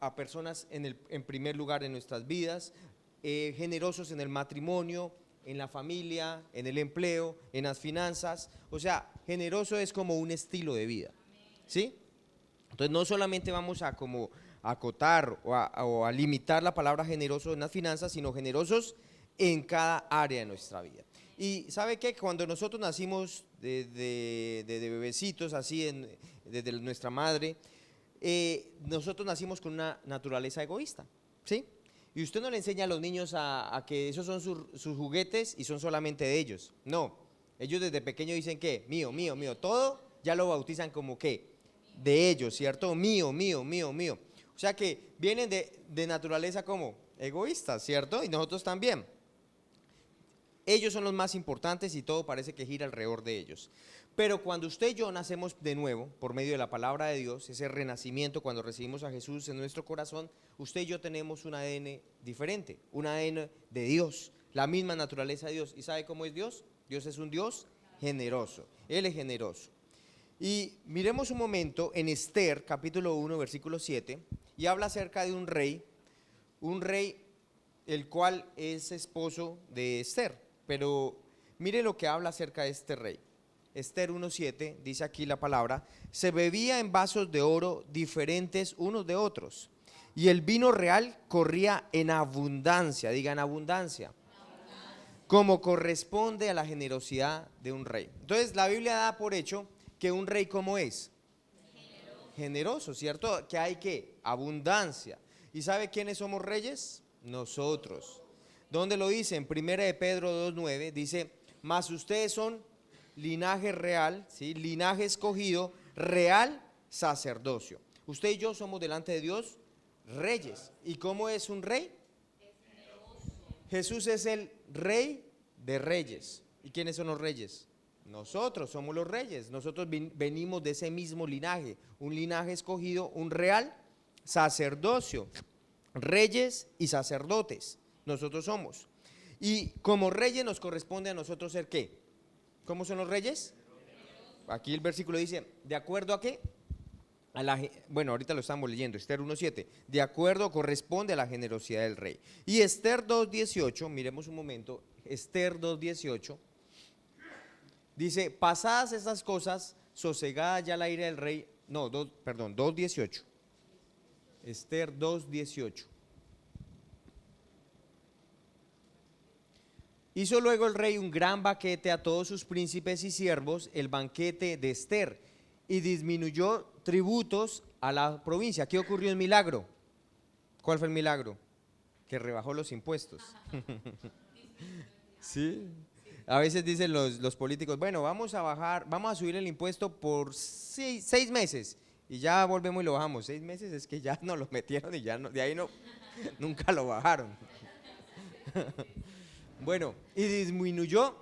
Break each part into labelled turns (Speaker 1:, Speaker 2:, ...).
Speaker 1: a personas en primer lugar en nuestras vidas, generosos en el matrimonio, en la familia, en el empleo, en las finanzas. O sea, generoso es como un estilo de vida, ¿sí? Entonces no solamente vamos a como acotar o a limitar la palabra generoso en las finanzas, sino generosos en cada área de nuestra vida. Y ¿sabe qué? Cuando nosotros nacimos de bebecitos, así desde nuestra madre, nosotros nacimos con una naturaleza egoísta, ¿sí? Y usted no le enseña a los niños a que esos son sus juguetes y son solamente de ellos. No, ellos desde pequeños dicen que mío, mío, mío, todo ya lo bautizan como que de ellos, ¿cierto? Mío, mío, mío, mío. O sea que vienen de naturaleza como egoístas, ¿cierto? Y nosotros también. Ellos son los más importantes y todo parece que gira alrededor de ellos. Pero cuando usted y yo nacemos de nuevo por medio de la palabra de Dios, ese renacimiento, cuando recibimos a Jesús en nuestro corazón, usted y yo tenemos un ADN diferente, un ADN de Dios, la misma naturaleza de Dios. ¿Y sabe cómo es Dios? Dios es un Dios generoso, Él es generoso. Y miremos un momento en Esther, capítulo 1, versículo 7, y habla acerca de un rey el cual es esposo de Esther. Pero mire lo que habla acerca de este rey. Esther 1:7 dice aquí la palabra: se bebía en vasos de oro diferentes unos de otros, y el vino real corría en abundancia, digan abundancia, como corresponde a la generosidad de un rey. Entonces la Biblia da por hecho que un rey, ¿cómo es? Generoso, ¿cierto? Que hay que abundancia. ¿Y sabe quiénes somos reyes? Nosotros. ¿Dónde lo dice? En 1 de Pedro 2:9 dice: mas ustedes son linaje real, ¿sí? Linaje escogido, real sacerdocio. Usted y yo somos delante de Dios reyes. ¿Y cómo es un rey? Jesús es el rey de reyes. ¿Y quiénes son los reyes? Nosotros somos los reyes. Nosotros venimos de ese mismo linaje, un linaje escogido, un real sacerdocio, reyes y sacerdotes. Nosotros somos. Y como reyes nos corresponde a nosotros ser ¿qué? ¿Cómo son los reyes? Aquí el versículo dice: ¿de acuerdo a qué? Bueno, ahorita lo estamos leyendo, Esther 1:7, de acuerdo corresponde a la generosidad del rey. Y Esther 2:18, miremos un momento, Esther 2:18, dice: pasadas estas cosas, sosegada ya la ira del rey, no, 2:18, Esther 2:18. Hizo luego el rey un gran banquete a todos sus príncipes y siervos, el banquete de Esther, y disminuyó tributos a la provincia. ¿Qué ocurrió en milagro? ¿Cuál fue el milagro? Que rebajó los impuestos. ¿Sí? A veces dicen los políticos: bueno, vamos a subir el impuesto por 6 meses y ya volvemos y lo bajamos. 6 meses es que ya nos lo metieron y ya no, de ahí no, nunca lo bajaron. Bueno, y disminuyó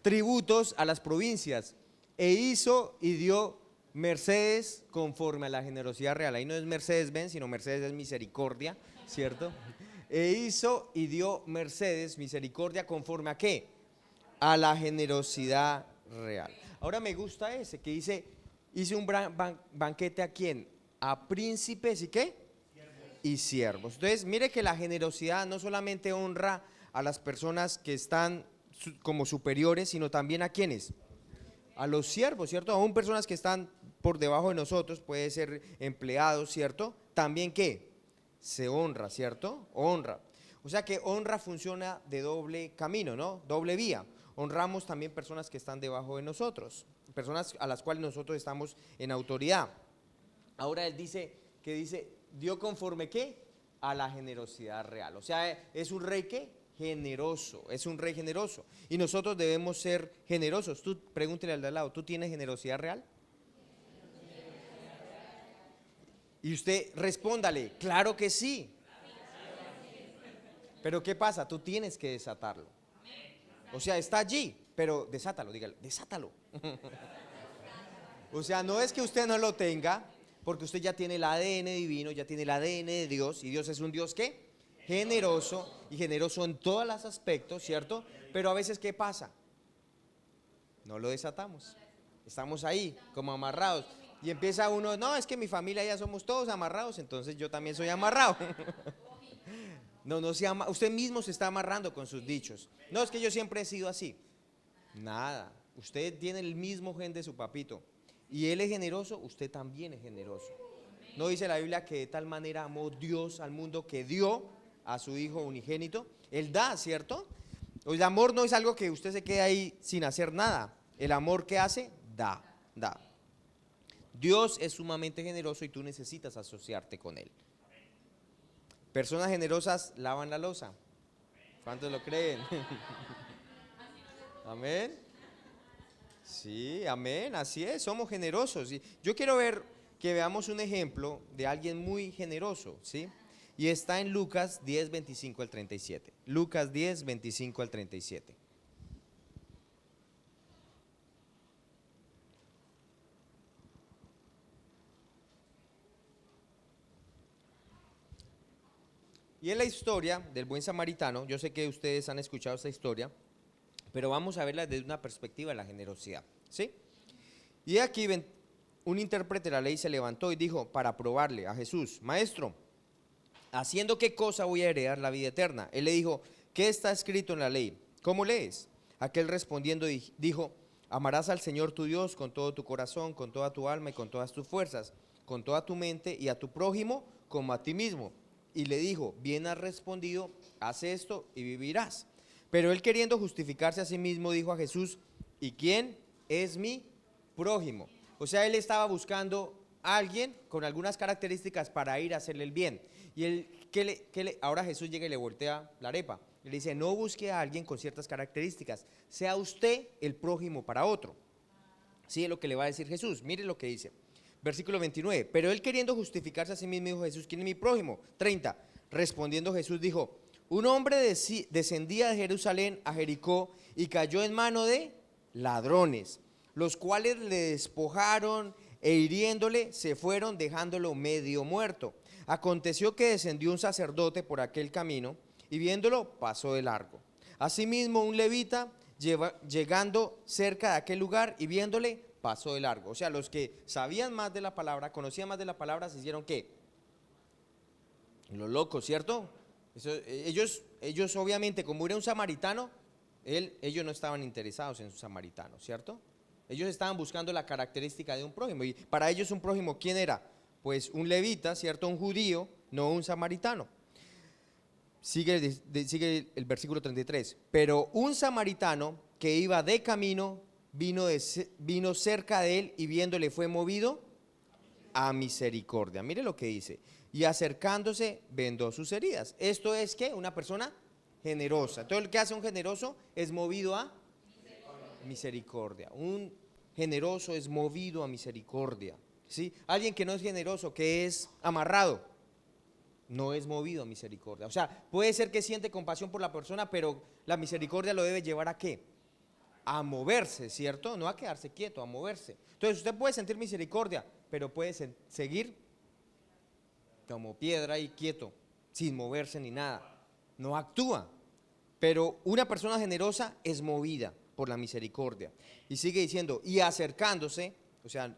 Speaker 1: tributos a las provincias, e hizo y dio mercedes conforme a la generosidad real. Ahí no es Mercedes-Benz, sino Mercedes es misericordia, ¿cierto? E hizo y dio mercedes, misericordia, conforme a ¿qué? A la generosidad real. Ahora me gusta ese que dice: hice un banquete ¿a quién? A príncipes y ¿qué? Y siervos. Entonces mire que la generosidad no solamente honra a las personas que están como superiores, sino también ¿a quiénes? A los siervos, ¿cierto? Aún personas que están por debajo de nosotros, puede ser empleados, ¿cierto? También ¿qué? Se honra, ¿cierto? Honra. O sea que honra funciona de doble camino, ¿no? Doble vía. Honramos también personas que están debajo de nosotros, personas a las cuales nosotros estamos en autoridad. Ahora él dice, dio conforme ¿qué? A la generosidad real. O sea, es un rey ¿qué? Generoso, es un rey generoso. Y nosotros debemos ser generosos. Tú pregúntele al de al lado: ¿tú tienes generosidad real? Y usted respóndale: claro que sí. Pero ¿qué pasa? Tú tienes que desatarlo. O sea, está allí, pero desátalo, dígale, desátalo. O sea, no es que usted no lo tenga, porque usted ya tiene el ADN divino, ya tiene el ADN de Dios, y Dios es un Dios ¿qué? Generoso, y generoso en todos los aspectos, ¿cierto? Pero a veces, ¿qué pasa? No lo desatamos. Estamos ahí, como amarrados. Y empieza uno, no, es que mi familia ya somos todos amarrados, entonces yo también soy amarrado. No, no se ama, usted mismo se está amarrando con sus dichos. No, es que yo siempre he sido así. Nada, usted tiene el mismo gen de su papito. Y él es generoso, usted también es generoso. ¿No dice la Biblia que de tal manera amó Dios al mundo que dio a su Hijo unigénito? Él da, ¿cierto? El amor no es algo que usted se quede ahí sin hacer nada. El amor que hace, da. Dios es sumamente generoso y tú necesitas asociarte con Él. Personas generosas lavan la loza. ¿Cuántos lo creen? Amén. Sí, amén, así es, somos generosos. Y yo quiero ver que veamos un ejemplo de alguien muy generoso, ¿sí? Y está en Lucas 10, 25 al 37. Lucas 10, 25 al 37. Y es la historia del buen samaritano. Yo sé que ustedes han escuchado esta historia, pero vamos a verla desde una perspectiva de la generosidad, ¿sí? Y aquí un intérprete de la ley se levantó y dijo para probarle a Jesús: Maestro, ¿haciendo qué cosa voy a heredar la vida eterna? Él le dijo: ¿qué está escrito en la ley? ¿Cómo lees? Aquel respondiendo dijo: amarás al Señor tu Dios con todo tu corazón, con toda tu alma y con todas tus fuerzas, con toda tu mente, y a tu prójimo como a ti mismo. Y le dijo: bien has respondido, haz esto y vivirás. Pero él, queriendo justificarse a sí mismo, dijo a Jesús: ¿y quién es mi prójimo? O sea, él estaba buscando a alguien con algunas características para ir a hacerle el bien. Y él, ahora Jesús llega y le voltea la arepa. Le dice: no busque a alguien con ciertas características, sea usted el prójimo para otro. Sí, es lo que le va a decir Jesús. Mire lo que dice. Versículo 29. Pero él, queriendo justificarse a sí mismo, dijo: Jesús, ¿quién es mi prójimo? 30. Respondiendo Jesús dijo: un hombre descendía de Jerusalén a Jericó y cayó en mano de ladrones, los cuales le despojaron e hiriéndole se fueron, dejándolo medio muerto. Aconteció que descendió un sacerdote por aquel camino y viéndolo pasó de largo. Asimismo un levita llegando cerca de aquel lugar y viéndole pasó de largo. O sea, los que sabían más de la palabra, conocían más de la palabra, se hicieron ¿qué? Los locos, ¿cierto? Ellos obviamente, como era un samaritano, ellos no estaban interesados en su samaritano, ¿cierto? Ellos estaban buscando la característica de un prójimo. Y para ellos un prójimo, ¿quién era? Pues un levita, ¿cierto? Un judío, no un samaritano. Sigue el versículo 33. Pero un samaritano que iba de camino vino cerca de él y viéndole fue movido a misericordia. Mire lo que dice. Y acercándose vendó sus heridas. Esto es que una persona generosa. Todo el que hace un generoso es movido a misericordia. Un generoso es movido a misericordia, ¿sí? Alguien que no es generoso, que es amarrado, no es movido a misericordia. O sea, puede ser que siente compasión por la persona, pero la misericordia lo debe llevar ¿a qué? A moverse, ¿cierto? No a quedarse quieto, a moverse. Entonces usted puede sentir misericordia, pero puede seguir como piedra y quieto, sin moverse ni nada. No actúa. Pero una persona generosa es movida por la misericordia. Y sigue diciendo, y acercándose, o sea,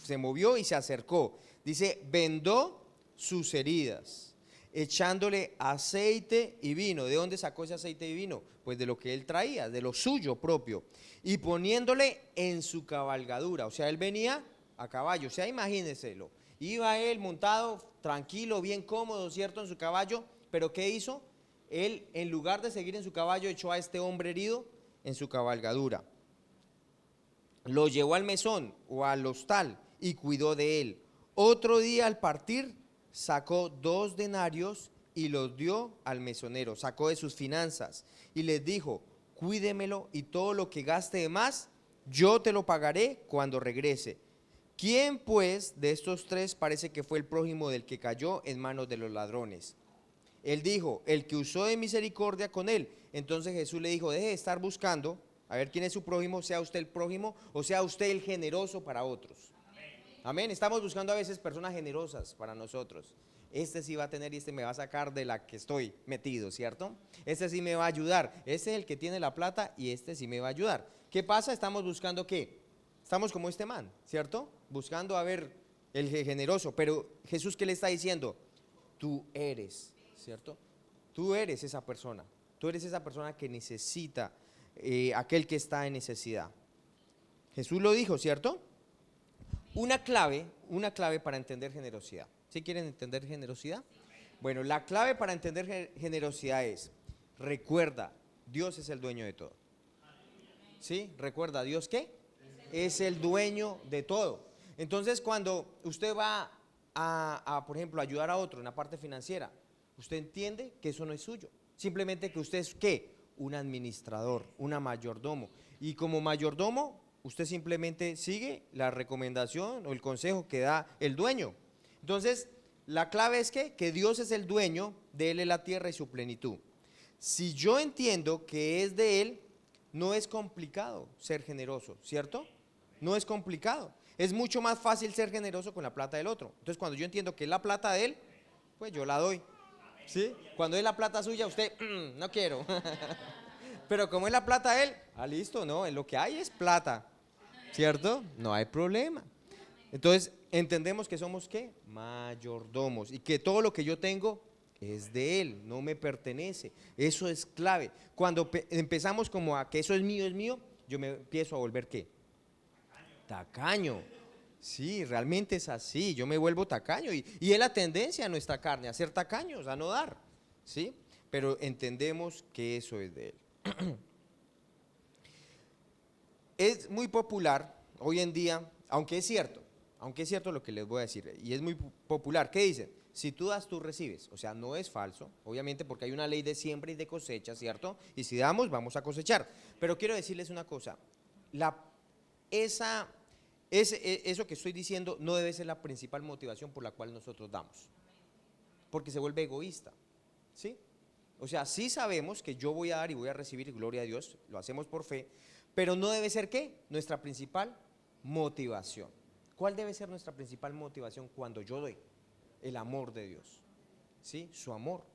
Speaker 1: se movió y se acercó. Dice, vendó sus heridas, echándole aceite y vino. ¿De dónde sacó ese aceite y vino? Pues de lo que él traía, de lo suyo propio. Y poniéndole en su cabalgadura. O sea, él venía a caballo. O sea, imagínenselo. Iba él montado, tranquilo, bien cómodo, ¿cierto? En su caballo. Pero ¿qué hizo? Él, en lugar de seguir en su caballo, echó a este hombre herido en su cabalgadura. Lo llevó al mesón o al hostal y cuidó de él. Otro día al partir sacó 2 denarios y los dio al mesonero, sacó de sus finanzas y les dijo, cuídemelo y todo lo que gaste de más, yo te lo pagaré cuando regrese. ¿Quién pues de estos 3 parece que fue el prójimo del que cayó en manos de los ladrones? Él dijo, el que usó de misericordia con él. Entonces Jesús le dijo, deje de estar buscando a ver quién es su prójimo, sea usted el prójimo o sea usted el generoso para otros. Amén. Estamos buscando a veces personas generosas para nosotros. Este sí va a tener y este me va a sacar de la que estoy metido, ¿cierto? Este sí me va a ayudar. Este es el que tiene la plata y este sí me va a ayudar. ¿Qué pasa? Estamos buscando ¿qué? estamos como este man, ¿cierto? Buscando a ver el generoso, pero Jesús, ¿qué le está diciendo? Tú eres, ¿cierto? Tú eres esa persona, que necesita, aquel que está en necesidad. Jesús lo dijo, ¿cierto? Una clave para entender generosidad. ¿Sí quieren entender generosidad? Bueno, la clave para entender generosidad es, recuerda, Dios es el dueño de todo. ¿Sí? Recuerda, ¿Dios qué? Es el dueño de todo. Entonces, cuando usted va por ejemplo, ayudar a otro en la parte financiera, usted entiende que eso no es suyo. Simplemente que usted es ¿qué? Un administrador, una mayordomo. Y como mayordomo, usted simplemente sigue la recomendación o el consejo que da el dueño. Entonces, la clave es que Dios es el dueño de él, en la tierra y su plenitud. Si yo entiendo que es de él, no es complicado ser generoso, ¿cierto? No es complicado. Es mucho más fácil ser generoso con la plata del otro. Entonces, cuando yo entiendo que es la plata de él, pues yo la doy. ¿Sí? Cuando es la plata suya, usted, no quiero. Pero como es la plata de él, listo, no, en lo que hay es plata, ¿cierto? No hay problema. Entonces, entendemos que somos ¿qué? Mayordomos, y que todo lo que yo tengo es de él, no me pertenece. Eso es clave. Cuando empezamos como a que eso es mío, yo me empiezo a volver ¿qué? Tacaño. Sí, realmente es así, yo me vuelvo tacaño y es la tendencia a nuestra carne, a ser tacaños, a no dar, ¿sí? Pero entendemos que eso es de él. Es muy popular hoy en día, aunque es cierto lo que les voy a decir, y es muy popular, ¿qué dicen? Si tú das, tú recibes, o sea, no es falso, obviamente porque hay una ley de siembra y de cosecha, ¿cierto? Y si damos, vamos a cosechar. Pero quiero decirles una cosa, eso que estoy diciendo no debe ser la principal motivación por la cual nosotros damos, porque se vuelve egoísta, ¿sí? O sea, sí sabemos que yo voy a dar y voy a recibir, gloria a Dios, lo hacemos por fe, pero no debe ser ¿qué? Nuestra principal motivación. ¿Cuál debe ser nuestra principal motivación cuando yo doy? El amor de Dios, ¿sí? Su amor,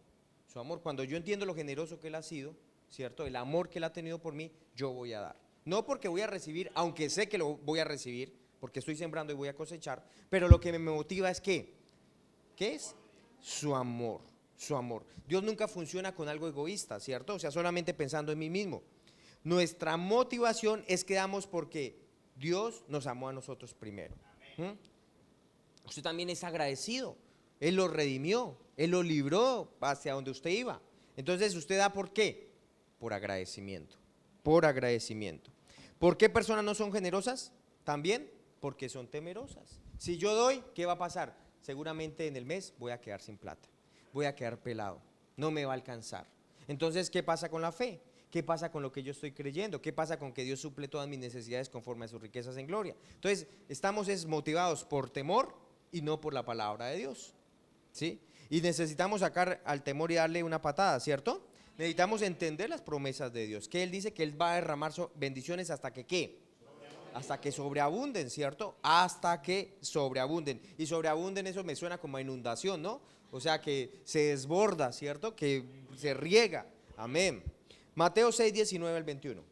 Speaker 1: cuando yo entiendo lo generoso que Él ha sido, ¿cierto? El amor que Él ha tenido por mí, yo voy a dar. No porque voy a recibir, aunque sé que lo voy a recibir, porque estoy sembrando y voy a cosechar, pero lo que me motiva es ¿qué? ¿Qué es? Su amor, su amor. Dios nunca funciona con algo egoísta, ¿cierto? O sea, solamente pensando en mí mismo. Nuestra motivación es que damos porque Dios nos amó a nosotros primero. Usted también es agradecido. Él lo redimió, Él lo libró hacia donde usted iba. Entonces usted da ¿por qué? Por agradecimiento, por agradecimiento. ¿Por qué personas no son generosas? También porque son temerosas. Si yo doy, ¿qué va a pasar? Seguramente en el mes voy a quedar sin plata, voy a quedar pelado, no me va a alcanzar. Entonces, ¿qué pasa con la fe? ¿Qué pasa con lo que yo estoy creyendo? ¿Qué pasa con que Dios suple todas mis necesidades conforme a sus riquezas en gloria? Entonces, estamos motivados por temor y no por la palabra de Dios, ¿sí? Y necesitamos sacar al temor y darle una patada, ¿cierto? Necesitamos entender las promesas de Dios, que Él dice que Él va a derramar bendiciones hasta que ¿qué? Hasta que sobreabunden, ¿cierto? Hasta que sobreabunden. Y sobreabunden, eso me suena como a inundación, ¿no? O sea, que se desborda, ¿cierto? Que se riega. Amén. Mateo 6, 19 al 21.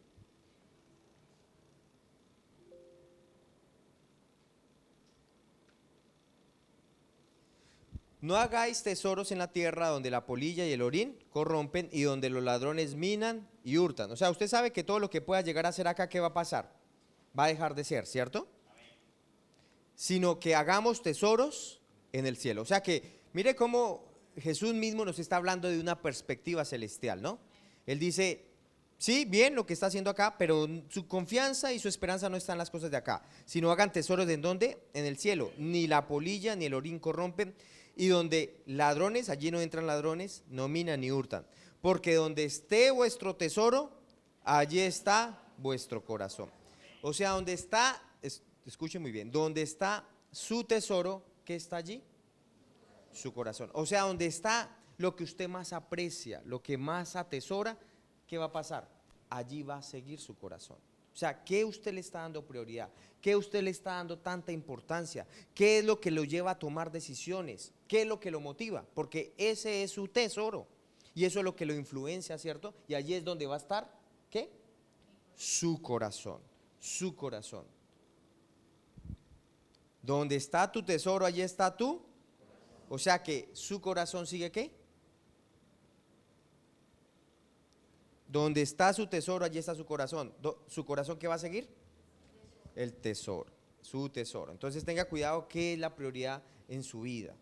Speaker 1: No hagáis tesoros en la tierra donde la polilla y el orín corrompen y donde los ladrones minan y hurtan. O sea, usted sabe que todo lo que pueda llegar a ser acá, ¿qué va a pasar? Va a dejar de ser, ¿cierto? Sino que hagamos tesoros en el cielo. O sea que, mire cómo Jesús mismo nos está hablando de una perspectiva celestial, ¿no? Él dice, sí, bien lo que está haciendo acá, pero su confianza y su esperanza no están en las cosas de acá, sino hagan tesoros ¿en dónde? En el cielo. Ni la polilla ni el orín corrompen, y donde ladrones, allí no entran ladrones, no minan ni hurtan. Porque donde esté vuestro tesoro, allí está vuestro corazón. O sea, donde está, escuchen muy bien, donde está su tesoro, ¿qué está allí? Su corazón. O sea, donde está lo que usted más aprecia, lo que más atesora, ¿qué va a pasar? Allí va a seguir su corazón. O sea, ¿qué usted le está dando prioridad? ¿Qué usted le está dando tanta importancia? ¿Qué es lo que lo lleva a tomar decisiones? ¿Qué es lo que lo motiva? Porque ese es su tesoro y eso es lo que lo influencia, ¿cierto? Y allí es donde va a estar, ¿qué? Su corazón, su corazón. Donde está tu tesoro, allí está tú. O sea que su corazón sigue ¿qué? Donde está su tesoro, allí está su corazón. ¿Su corazón qué va a seguir? El tesoro, su tesoro. Entonces tenga cuidado qué es la prioridad en su vida.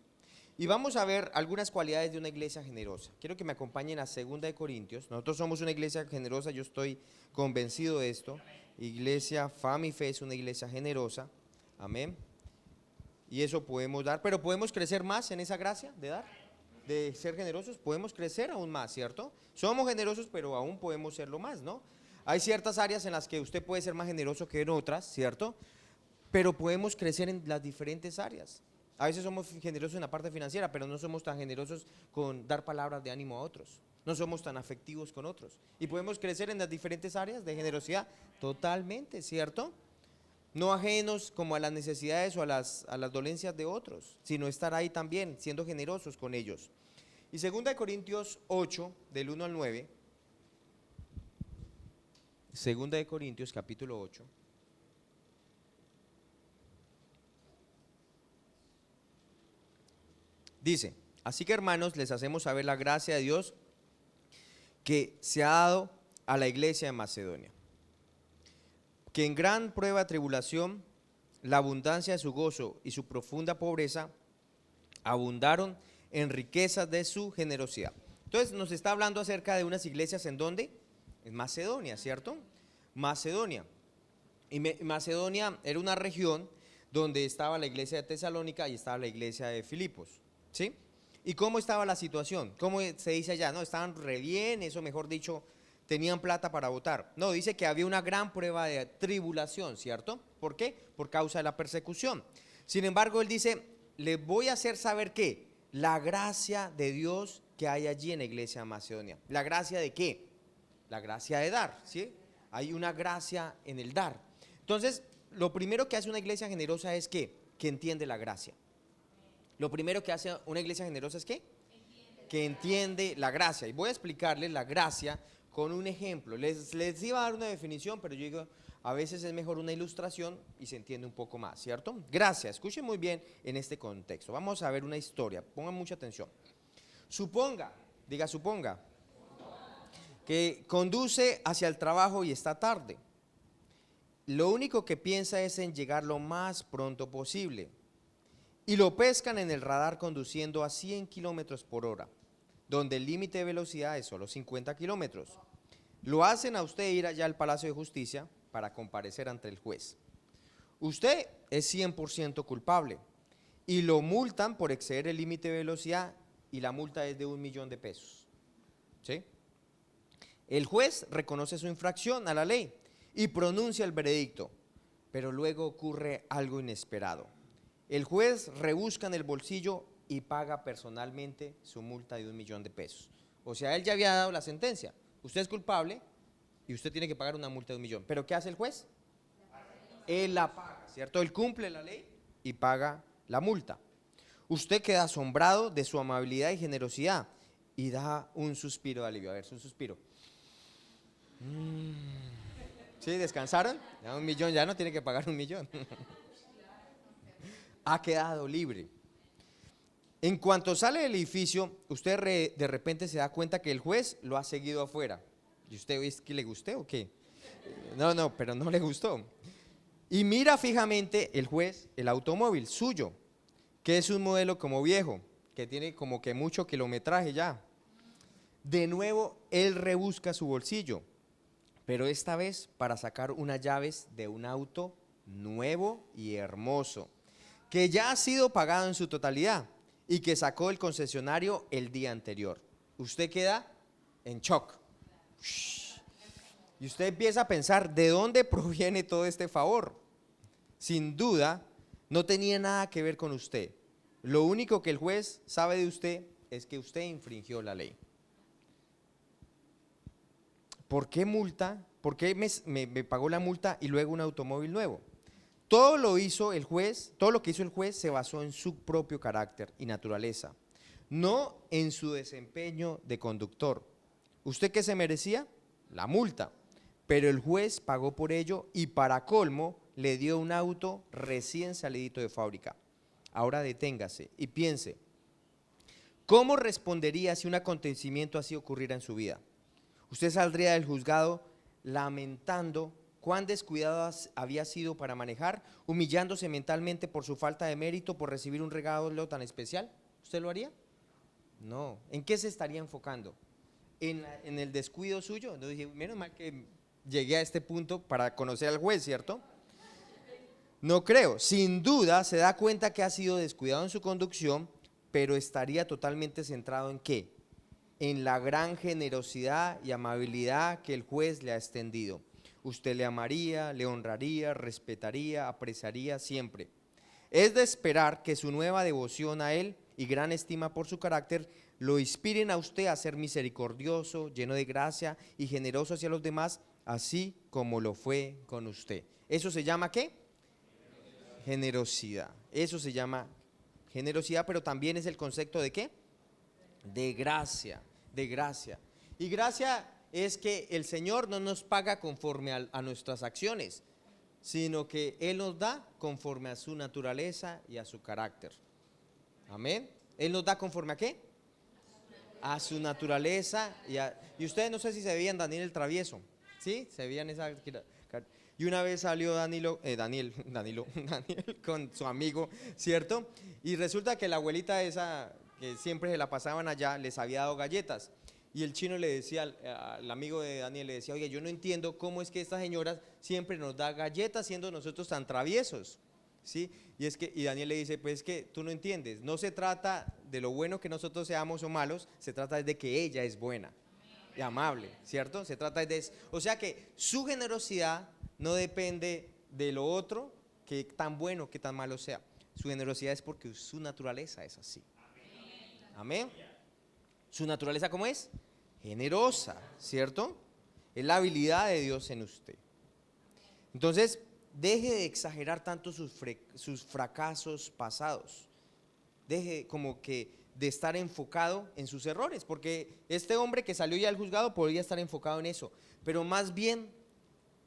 Speaker 1: Y vamos a ver algunas cualidades de una iglesia generosa. Quiero que me acompañen a 2 Corintios. Nosotros somos una iglesia generosa, yo estoy convencido de esto. Iglesia Famife es una iglesia generosa. Amén. Y eso podemos dar, pero podemos crecer más en esa gracia de dar, de ser generosos. Podemos crecer aún más, ¿cierto? Somos generosos, pero aún podemos serlo más, ¿no? Hay ciertas áreas en las que usted puede ser más generoso que en otras, ¿cierto? Pero podemos crecer en las diferentes áreas. A veces somos generosos en la parte financiera, pero no somos tan generosos con dar palabras de ánimo a otros. No somos tan afectivos con otros. Y podemos crecer en las diferentes áreas de generosidad totalmente, ¿cierto? No ajenos como a las necesidades o a las dolencias de otros, sino estar ahí también, siendo generosos con ellos. Y 2 Corintios 8, del 1 al 9. 2 Corintios capítulo 8. Dice, así que hermanos, les hacemos saber la gracia de Dios que se ha dado a la iglesia de Macedonia, que en gran prueba de tribulación, la abundancia de su gozo y su profunda pobreza abundaron en riquezas de su generosidad. Entonces nos está hablando acerca de unas iglesias en donde, en Macedonia, ¿cierto? Macedonia. Y Macedonia era una región donde estaba la iglesia de Tesalónica y estaba la iglesia de Filipos, ¿sí? ¿Y cómo estaba la situación? ¿Cómo se dice allá? No, estaban re bien, eso mejor dicho, tenían plata para votar. No, dice que había una gran prueba de tribulación, ¿cierto? ¿Por qué? Por causa de la persecución. Sin embargo, él dice, les voy a hacer saber ¿qué? La gracia de Dios que hay allí en la iglesia de Macedonia. ¿La gracia de qué? La gracia de dar, ¿sí? Hay una gracia en el dar. Entonces, lo primero que hace una iglesia generosa es ¿qué? Que entiende la gracia. Lo primero que hace una iglesia generosa es ¿qué? Que entiende la gracia. Y voy a explicarles la gracia con un ejemplo. Les iba a dar una definición, pero yo digo, a veces es mejor una ilustración y se entiende un poco más, ¿cierto? Gracia, escuchen muy bien en este contexto. Vamos a ver una historia, pongan mucha atención. Suponga, diga suponga, que conduce hacia el trabajo y está tarde. Lo único que piensa es en llegar lo más pronto posible. Y lo pescan en el radar conduciendo a 100 kilómetros por hora, donde el límite de velocidad es solo 50 kilómetros. Lo hacen a usted ir allá al Palacio de Justicia para comparecer ante el juez. Usted es 100% culpable y lo multan por exceder el límite de velocidad y la multa es de 1.000.000 de pesos. ¿Sí? El juez reconoce su infracción a la ley y pronuncia el veredicto, pero luego ocurre algo inesperado. El juez rebusca en el bolsillo y paga personalmente su multa de 1.000.000 de pesos. O sea, él ya había dado la sentencia. Usted es culpable y usted tiene que pagar una multa de 1.000.000. ¿Pero qué hace el juez? Él la paga, ¿cierto? Él cumple la ley y paga la multa. Usted queda asombrado de su amabilidad y generosidad y da un suspiro de alivio. A ver, un suspiro. ¿Sí? ¿Descansaron? Ya 1.000.000, ya no tiene que pagar 1.000.000. Ha quedado libre. En cuanto sale del edificio, usted de repente se da cuenta que el juez lo ha seguido afuera. ¿Y usted es que le gusté o qué? No, pero no le gustó. Y mira fijamente el juez el automóvil suyo, que es un modelo como viejo, que tiene como que mucho kilometraje ya. De nuevo, él rebusca su bolsillo, pero esta vez para sacar unas llaves de un auto nuevo y hermoso, que ya ha sido pagado en su totalidad y que sacó el concesionario el día anterior. Usted queda en shock. Y usted empieza a pensar, ¿de dónde proviene todo este favor? Sin duda, no tenía nada que ver con usted. Lo único que el juez sabe de usted es que usted infringió la ley. ¿Por qué multa? ¿Por qué me pagó la multa y luego un automóvil nuevo? Todo lo que hizo el juez se basó en su propio carácter y naturaleza, no en su desempeño de conductor. ¿Usted qué se merecía? La multa, pero el juez pagó por ello y para colmo le dio un auto recién salidito de fábrica. Ahora deténgase y piense, ¿cómo respondería si un acontecimiento así ocurriera en su vida? Usted saldría del juzgado lamentando cuán descuidado había sido para manejar, humillándose mentalmente por su falta de mérito, por recibir un regalo tan especial. ¿Usted lo haría? No. ¿En qué se estaría enfocando? ¿En el descuido suyo? Entonces dije, menos mal que llegué a este punto para conocer al juez, ¿cierto? No creo. Sin duda se da cuenta que ha sido descuidado en su conducción, pero estaría totalmente centrado ¿en qué? En la gran generosidad y amabilidad que el juez le ha extendido. Usted le amaría, le honraría, respetaría, apreciaría siempre. Es de esperar que su nueva devoción a él y gran estima por su carácter lo inspiren a usted a ser misericordioso, lleno de gracia y generoso hacia los demás, así como lo fue con usted. ¿Eso se llama qué? Generosidad. Eso se llama generosidad, pero también es el concepto de ¿qué? De gracia, de gracia. Y gracia es que el Señor no nos paga conforme a nuestras acciones, sino que Él nos da conforme a su naturaleza y a su carácter. Amén. Él nos da conforme ¿a qué? A su naturaleza. Y ustedes no sé si se veían Daniel el Travieso, ¿sí? Se veían esa. Y una vez salió Daniel con su amigo, ¿cierto? Y resulta que la abuelita esa, que siempre se la pasaban allá, les había dado galletas. Y el chino le decía al amigo de Daniel, le decía, oye, yo no entiendo cómo es que esta señora siempre nos da galletas siendo nosotros tan traviesos, ¿sí? Y Daniel le dice, pues es que tú no entiendes, no se trata de lo bueno que nosotros seamos o malos, se trata de que ella es buena y amable, ¿cierto? Se trata o sea que su generosidad no depende de lo otro, que tan bueno, que tan malo sea. Su generosidad es porque su naturaleza es así. Amén. ¿Su naturaleza cómo es? Generosa, ¿cierto? Es la habilidad de Dios en usted. Entonces, deje de exagerar tanto sus fracasos pasados. Deje como que de estar enfocado en sus errores, porque este hombre que salió ya al juzgado podría estar enfocado en eso, pero más bien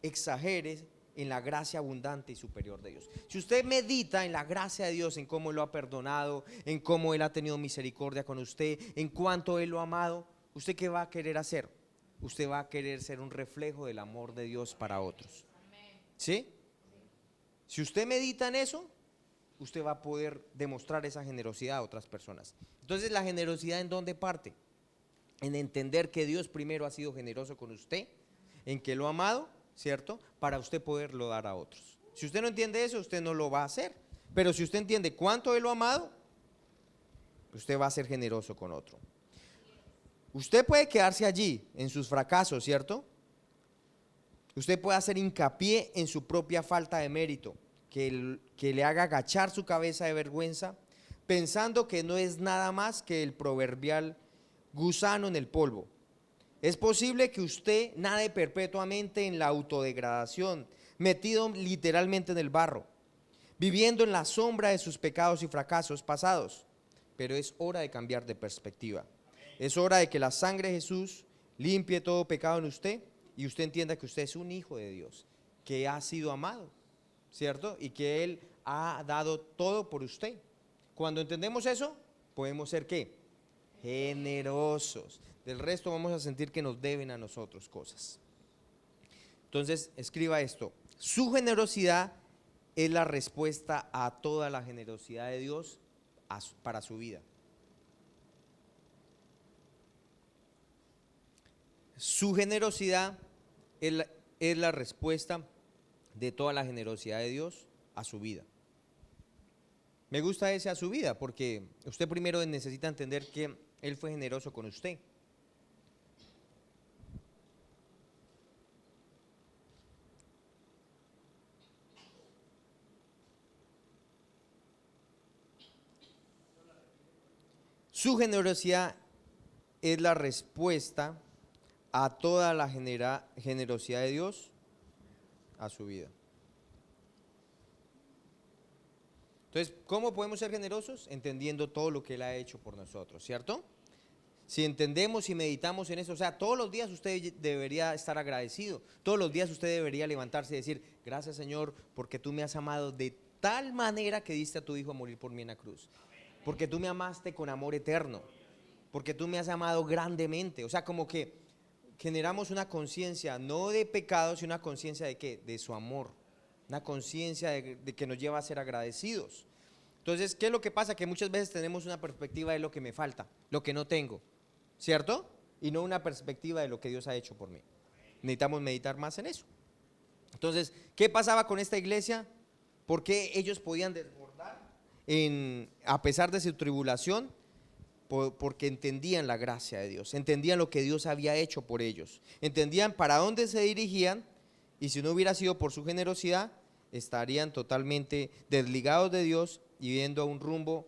Speaker 1: exagere en la gracia abundante y superior de Dios. Si usted medita en la gracia de Dios, en cómo lo ha perdonado, en cómo Él ha tenido misericordia con usted, en cuánto Él lo ha amado, ¿usted qué va a querer hacer? Usted va a querer ser un reflejo del amor de Dios para otros. ¿Sí? Si usted medita en eso, usted va a poder demostrar esa generosidad a otras personas. Entonces, ¿la generosidad en dónde parte? En entender que Dios primero ha sido generoso con usted, en que lo ha amado, ¿cierto? Para usted poderlo dar a otros. Si usted no entiende eso, usted no lo va a hacer. Pero si usted entiende cuánto Él lo ha amado, usted va a ser generoso con otro. Usted puede quedarse allí en sus fracasos, ¿cierto? Usted puede hacer hincapié en su propia falta de mérito, que le haga agachar su cabeza de vergüenza, pensando que no es nada más que el proverbial gusano en el polvo. Es posible que usted nade perpetuamente en la autodegradación, metido literalmente en el barro, viviendo en la sombra de sus pecados y fracasos pasados. Pero es hora de cambiar de perspectiva. Es hora de que la sangre de Jesús limpie todo pecado en usted y usted entienda que usted es un hijo de Dios, que ha sido amado, ¿cierto? Y que Él ha dado todo por usted. Cuando entendemos eso, podemos ser ¿qué? Generosos. Del resto vamos a sentir que nos deben a nosotros cosas. Entonces, escriba esto. Su generosidad es la respuesta a toda la generosidad de Dios para su vida. Su generosidad es la respuesta de toda la generosidad de Dios a su vida. Me gusta ese a su vida porque usted primero necesita entender que Él fue generoso con usted. Su generosidad es la respuesta a toda la generosidad de Dios a su vida. Entonces, ¿cómo podemos ser generosos? Entendiendo todo lo que Él ha hecho por nosotros, ¿cierto? Si entendemos y meditamos en eso, o sea, todos los días usted debería estar agradecido, todos los días usted debería levantarse y decir, gracias Señor, porque tú me has amado de tal manera que diste a tu Hijo a morir por mí en la cruz, porque tú me amaste con amor eterno, porque tú me has amado grandemente. O sea, como que generamos una conciencia, no de pecado, sino una conciencia de ¿qué? De su amor, una conciencia de que nos lleva a ser agradecidos. Entonces, ¿qué es lo que pasa? Que muchas veces tenemos una perspectiva de lo que me falta, lo que no tengo, ¿cierto? Y no una perspectiva de lo que Dios ha hecho por mí. Necesitamos meditar más en eso. Entonces, ¿qué pasaba con esta iglesia? ¿Por qué ellos podían desbordar a pesar de su tribulación? Porque entendían la gracia de Dios, entendían lo que Dios había hecho por ellos, entendían para dónde se dirigían, y si no hubiera sido por su generosidad, estarían totalmente desligados de Dios y yendo a un rumbo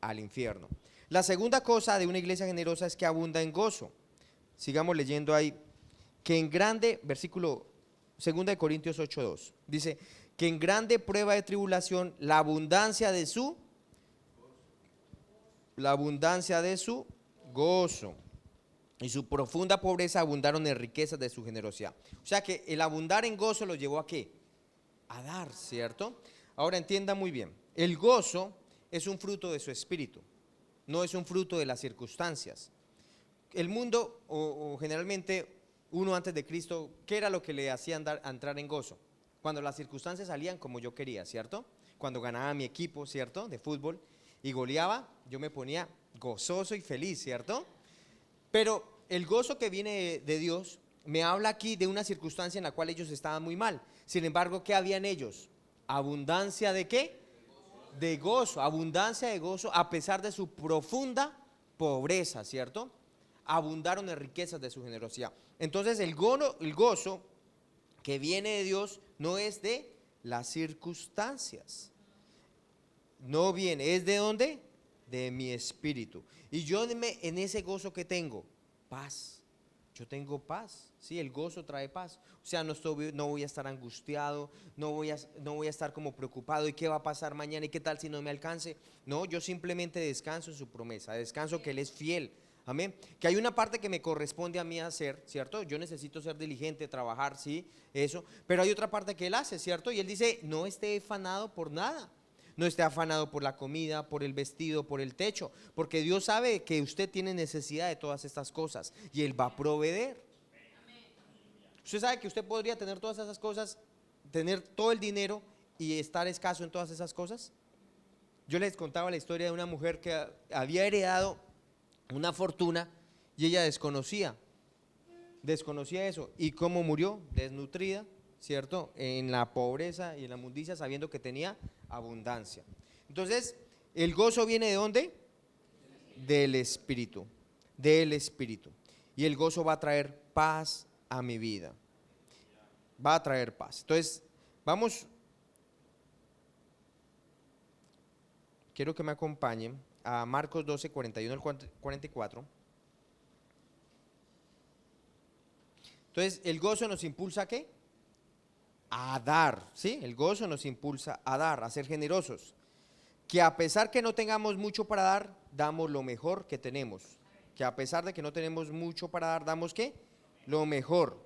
Speaker 1: al infierno. La segunda cosa de una iglesia generosa es que abunda en gozo. Sigamos leyendo ahí, que en grande, versículo 2 de Corintios 8:2, dice, que en grande prueba de tribulación la abundancia de su gozo y su profunda pobreza abundaron en riquezas de su generosidad. O sea que el abundar en gozo lo llevó a ¿qué? A dar, ¿cierto? Ahora entienda muy bien, el gozo es un fruto de su espíritu, no es un fruto de las circunstancias. El mundo, o generalmente uno antes de Cristo, ¿qué era lo que le hacía entrar en gozo? Cuando las circunstancias salían como yo quería, ¿cierto? Cuando ganaba mi equipo, ¿cierto? De fútbol y goleaba, yo me ponía gozoso y feliz, ¿cierto? Pero el gozo que viene de Dios me habla aquí de una circunstancia en la cual ellos estaban muy mal. Sin embargo, ¿qué había en ellos? ¿Abundancia de qué? De gozo, abundancia de gozo a pesar de su profunda pobreza, ¿cierto? Abundaron en riquezas de su generosidad. Entonces el gozo que viene de Dios no es de las circunstancias, no viene, ¿es de dónde? De mi espíritu. Y yo en ese gozo que tengo, paz. Yo tengo paz, sí, el gozo trae paz. O sea, no voy a estar angustiado, no voy a estar como preocupado, ¿y qué va a pasar mañana? ¿Y qué tal si no me alcance? No, yo simplemente descanso en su promesa, descanso que Él es fiel. Amén. Que hay una parte que me corresponde a mí hacer, ¿cierto? Yo necesito ser diligente, trabajar, sí, eso. Pero hay otra parte que Él hace, ¿cierto? Y Él dice, no esté afanado por nada. No esté afanado por la comida, por el vestido, por el techo, porque Dios sabe que usted tiene necesidad de todas estas cosas y Él va a proveer. Usted sabe que usted podría tener todas esas cosas, tener todo el dinero y estar escaso en todas esas cosas. Yo les contaba la historia de una mujer que había heredado una fortuna y ella desconocía eso. ¿Y cómo murió? Desnutrida, ¿cierto? En la pobreza y en la inmundicia, sabiendo que tenía abundancia. Entonces, ¿el gozo viene de dónde? Del Espíritu, del Espíritu. Y el gozo va a traer paz a mi vida. Va a traer paz. Entonces, quiero que me acompañen a Marcos 12, 41 al 44. Entonces, el gozo nos impulsa ¿a qué? A dar, ¿sí? El gozo nos impulsa a dar, a ser generosos. Que a pesar que no tengamos mucho para dar, damos lo mejor que tenemos. Que a pesar de que no tenemos mucho para dar, damos ¿qué? Lo mejor.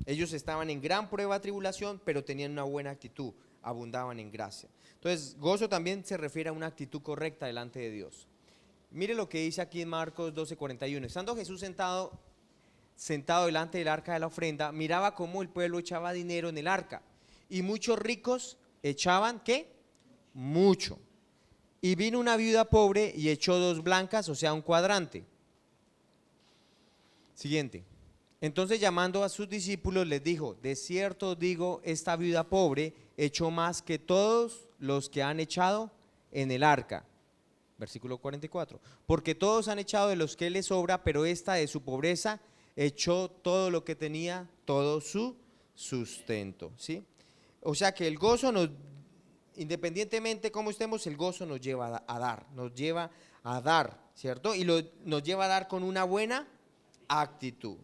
Speaker 1: Ellos estaban en gran prueba, tribulación, pero tenían una buena actitud, abundaban en gracia. Entonces, gozo también se refiere a una actitud correcta delante de Dios. Mire lo que dice aquí en Marcos 12:41. Estando Jesús sentado delante del arca de la ofrenda, miraba cómo el pueblo echaba dinero en el arca, y muchos ricos echaban ¿qué? Mucho. Y vino una viuda pobre y echó 2 blancas, o sea, un cuadrante. Siguiente. Entonces, llamando a sus discípulos, les dijo: de cierto digo, esta viuda pobre echó más que todos los que han echado en el arca. Versículo 44. Porque todos han echado de los que les sobra, pero esta de su pobreza echó todo lo que tenía, todo su sustento, ¿sí? O sea que el gozo independientemente cómo estemos, el gozo nos lleva a dar, ¿cierto? Y nos lleva a dar con una buena actitud,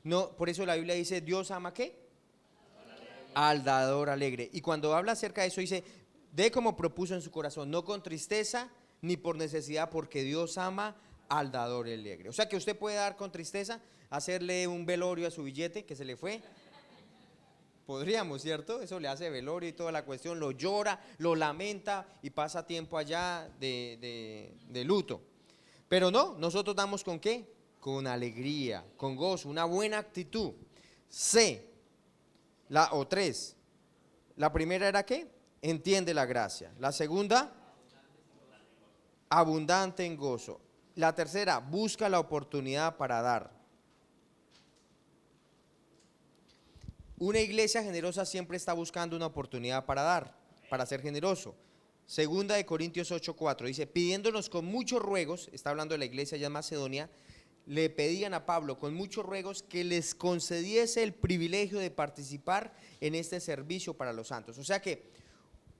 Speaker 1: No, por eso la Biblia dice, Dios ama ¿qué? Al dador alegre. Y cuando habla acerca de eso dice, dé como propuso en su corazón, no con tristeza ni por necesidad, porque Dios ama al dador y alegre. O sea que usted puede dar con tristeza, hacerle un velorio a su billete que se le fue. Podríamos, ¿cierto? Eso le hace velorio y toda la cuestión, lo llora, lo lamenta y pasa tiempo allá de luto. Pero no, nosotros damos ¿con qué? Con alegría, con gozo, una buena actitud. C, o 3. La primera era ¿qué? Entiende la gracia. La segunda, abundante en gozo. La tercera, busca la oportunidad para dar. Una iglesia generosa siempre está buscando una oportunidad para dar, para ser generoso. Segunda de Corintios 8:4 dice, pidiéndonos con muchos ruegos, está hablando de la iglesia ya en Macedonia, le pedían a Pablo con muchos ruegos que les concediese el privilegio de participar en este servicio para los santos. O sea que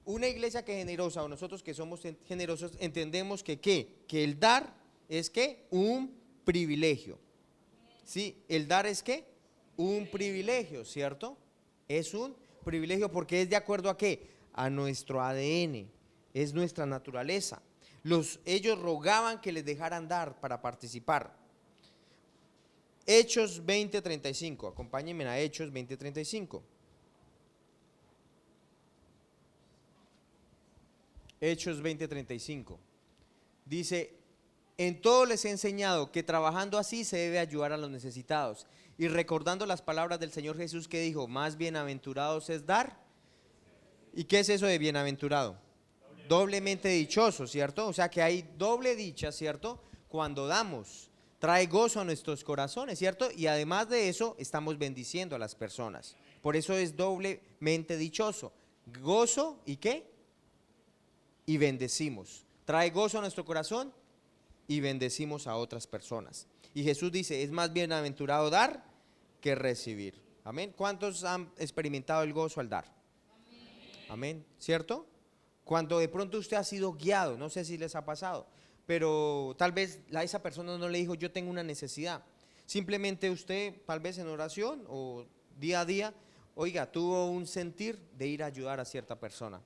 Speaker 1: una iglesia que es generosa, o nosotros que somos generosos, entendemos que ¿qué? Que el dar es ¿qué? Un privilegio. ¿Sí? El dar es ¿qué? Un privilegio, ¿cierto? Es un privilegio porque es de acuerdo a ¿qué? A nuestro ADN, es nuestra naturaleza. Ellos rogaban que les dejaran dar para participar. Hechos 20:35, acompáñenme a Hechos 20:35. Hechos 20:35. Dice, en todo les he enseñado que trabajando así se debe ayudar a los necesitados. Y recordando las palabras del Señor Jesús que dijo, más bienaventurados es dar. ¿Y qué es eso de bienaventurado? Doblemente dichoso, ¿cierto? O sea que hay doble dicha, ¿cierto? Cuando damos, trae gozo a nuestros corazones, ¿cierto? Y además de eso, estamos bendiciendo a las personas. Por eso es doblemente dichoso. Gozo y ¿qué? Y bendecimos. Trae gozo a nuestro corazón y bendecimos a otras personas. Y Jesús dice, es más bienaventurado dar que recibir. Amén. ¿Cuántos han experimentado el gozo al dar? Amén. ¿Cierto? Cuando de pronto usted ha sido guiado, no sé si les ha pasado, pero tal vez esa persona no le dijo, yo tengo una necesidad. Simplemente usted, tal vez en oración o día a día, oiga, tuvo un sentir de ir a ayudar a cierta persona.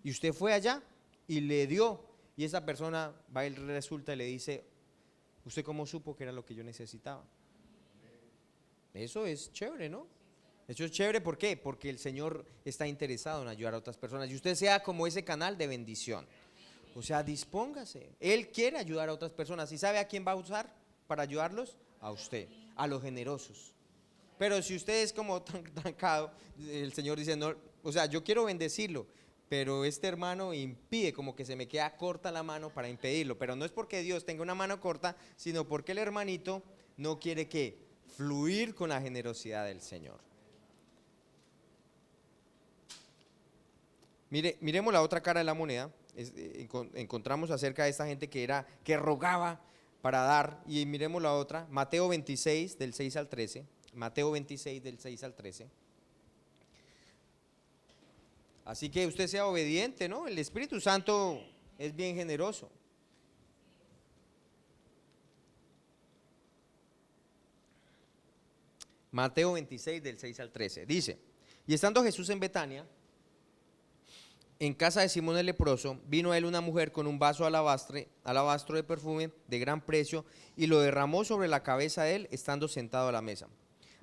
Speaker 1: Y usted fue allá y le dio, y esa persona va y resulta y le dice, ¿usted cómo supo que era lo que yo necesitaba? Eso es chévere, ¿no? Eso es chévere, ¿por qué? Porque el Señor está interesado en ayudar a otras personas y usted sea como ese canal de bendición. O sea, dispóngase. Él quiere ayudar a otras personas. ¿Y sabe a quién va a usar para ayudarlos? A usted, a los generosos. Pero si usted es como tan trancado, el Señor dice, no, o sea, yo quiero bendecirlo, pero este hermano impide, como que se me queda corta la mano para impedirlo. Pero no es porque Dios tenga una mano corta, sino porque el hermanito no quiere que fluir con la generosidad del Señor. Miremos la otra cara de la moneda. Encontramos acerca de esta gente que rogaba para dar, y miremos la otra, Mateo 26 del 6 al 13. Mateo 26 del 6 al 13. Así que usted sea obediente, ¿no? El Espíritu Santo es bien generoso. Mateo 26 del 6 al 13. Dice, y estando Jesús en Betania, en casa de Simón el leproso, vino a él una mujer con un vaso alabastro de perfume de gran precio y lo derramó sobre la cabeza de él, estando sentado a la mesa.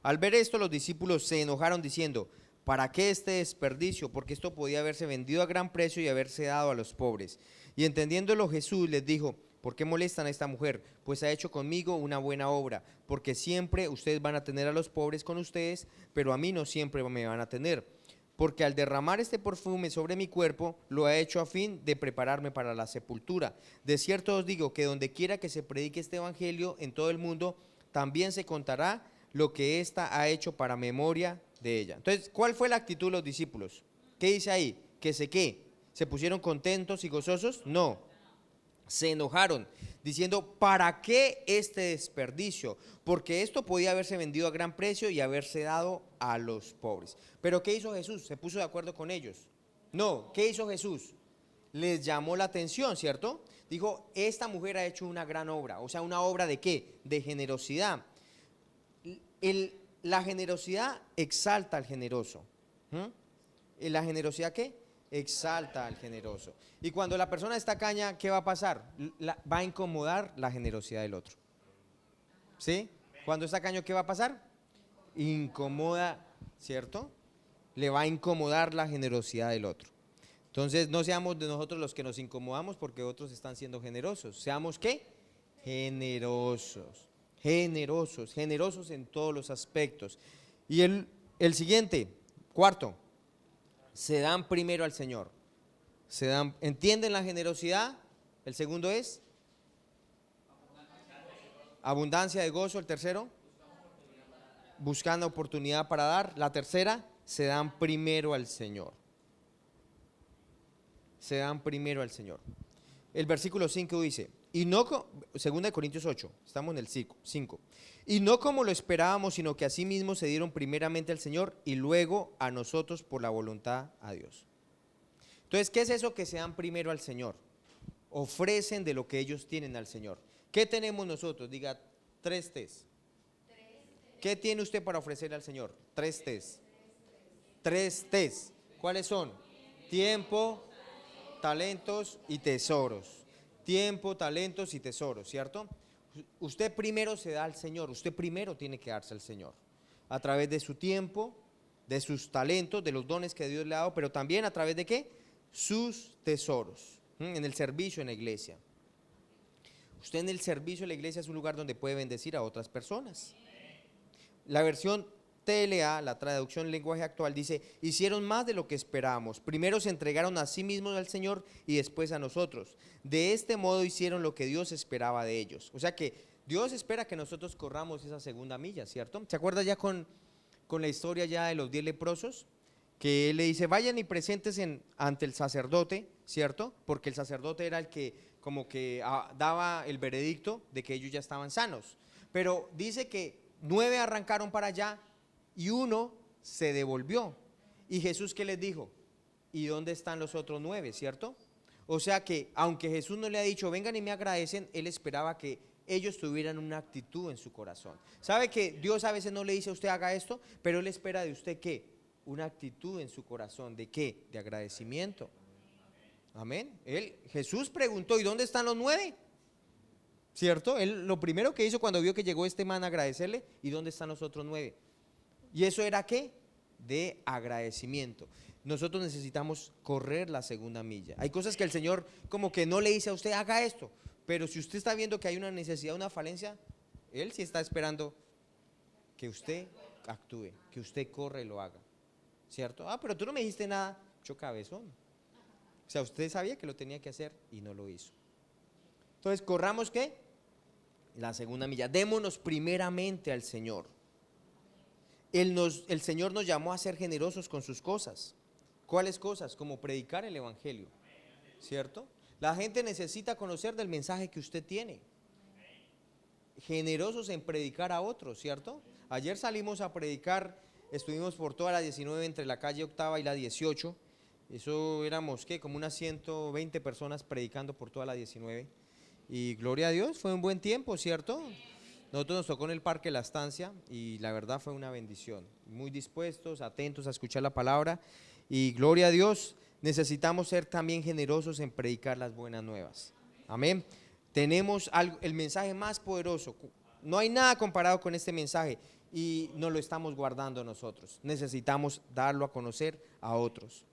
Speaker 1: Al ver esto, los discípulos se enojaron diciendo, ¿para qué este desperdicio? Porque esto podía haberse vendido a gran precio y haberse dado a los pobres. Y entendiéndolo Jesús les dijo, ¿por qué molestan a esta mujer? Pues ha hecho conmigo una buena obra, porque siempre ustedes van a tener a los pobres con ustedes, pero a mí no siempre me van a tener. Porque al derramar este perfume sobre mi cuerpo, lo ha hecho a fin de prepararme para la sepultura. De cierto os digo que donde quiera que se predique este evangelio en todo el mundo, también se contará lo que ésta ha hecho para memoria de ella. Entonces, ¿cuál fue la actitud de los discípulos? ¿Qué dice ahí? ¿Que se pusieron contentos y gozosos? No, se enojaron, diciendo, ¿para qué este desperdicio? Porque esto podía haberse vendido a gran precio y haberse dado a los pobres. Pero ¿qué hizo Jesús? ¿Se puso de acuerdo con ellos? No, ¿qué hizo Jesús? Les llamó la atención, ¿cierto? Dijo, esta mujer ha hecho una gran obra. O sea, ¿una obra de qué? De generosidad. La generosidad exalta al generoso. ¿La generosidad qué? exalta al generoso. Y cuando la persona está tacaña, ¿qué va a pasar? Va a incomodar la generosidad del otro. ¿Sí? Cuando está tacaño, ¿qué va a pasar? Incomoda, ¿cierto? Le va a incomodar la generosidad del otro. Entonces, no seamos de nosotros los que nos incomodamos porque otros están siendo generosos. Seamos ¿qué? Generosos, generosos, generosos en todos los aspectos. Y el siguiente, cuarto, se dan primero al Señor. ¿Entienden la generosidad? El segundo es abundancia de gozo. El tercero, buscando oportunidad para dar. La tercera, se dan primero al Señor. Se dan primero al Señor. El versículo 5 dice, y no, 2 Corintios 8, estamos en el 5, y no como lo esperábamos, sino que asimismo se dieron primeramente al Señor y luego a nosotros por la voluntad a Dios. Entonces, ¿qué es eso que se dan primero al Señor? Ofrecen de lo que ellos tienen al Señor. ¿Qué tenemos nosotros? Diga, 3 T's. ¿Qué tiene usted para ofrecerle al Señor? 3 T's. 3 T's. ¿Cuáles son? Tiempo, talentos y tesoros. Tiempo, talentos y tesoros, ¿cierto? Usted primero se da al Señor, usted primero tiene que darse al Señor, a través de su tiempo, de sus talentos, de los dones que Dios le ha dado, pero también a través de ¿qué? Sus tesoros, en el servicio en la iglesia. Usted en el servicio en la iglesia es un lugar donde puede bendecir a otras personas. La versión TLA, la traducción en lenguaje actual, dice, hicieron más de lo que esperábamos. Primero se entregaron a sí mismos al Señor y después a nosotros. De este modo hicieron lo que Dios esperaba de ellos. O sea que Dios espera que nosotros corramos esa segunda milla, ¿cierto? ¿Se acuerda ya con la historia ya de los 10 leprosos? Que él le dice, vayan y presentes ante el sacerdote, ¿cierto? Porque el sacerdote era el que como que daba el veredicto de que ellos ya estaban sanos. Pero dice que 9 arrancaron para allá y 1 se devolvió. ¿Y Jesús qué les dijo? ¿Y dónde están los otros 9, cierto? O sea que aunque Jesús no le ha dicho, vengan y me agradecen, él esperaba que ellos tuvieran una actitud en su corazón. ¿Sabe que Dios a veces no le dice a usted haga esto, pero él espera de usted ¿qué? Una actitud en su corazón, ¿de qué? De agradecimiento. Amén. Jesús preguntó, ¿y dónde están los 9? ¿Cierto? Él lo primero que hizo cuando vio que llegó este man a agradecerle, ¿y dónde están los otros 9? ¿Y eso era qué? De agradecimiento. Nosotros necesitamos correr la segunda milla. Hay cosas que el Señor como que no le dice a usted, haga esto, pero si usted está viendo que hay una necesidad, una falencia, Él sí está esperando que usted actúe, que usted corra y lo haga, ¿cierto? Pero tú no me dijiste nada, yo cabezón. O sea, usted sabía que lo tenía que hacer y no lo hizo. Entonces, corramos ¿qué? La segunda milla. Démonos primeramente al Señor. El Señor nos llamó a ser generosos con sus cosas. ¿Cuáles cosas? Como predicar el evangelio, ¿cierto? La gente necesita conocer del mensaje que usted tiene. Generosos en predicar a otros, ¿cierto? Ayer salimos a predicar, estuvimos por toda la 19 entre la calle Octava y la 18. Eso éramos, ¿qué? Como unas 120 personas predicando por toda la 19. Y gloria a Dios, fue un buen tiempo, ¿cierto? Nosotros nos tocó en el Parque La Estancia y la verdad fue una bendición. Muy dispuestos, atentos a escuchar la palabra y gloria a Dios, necesitamos ser también generosos en predicar las buenas nuevas. Amén. Tenemos el mensaje más poderoso. No hay nada comparado con este mensaje y no lo estamos guardando nosotros. Necesitamos darlo a conocer a otros.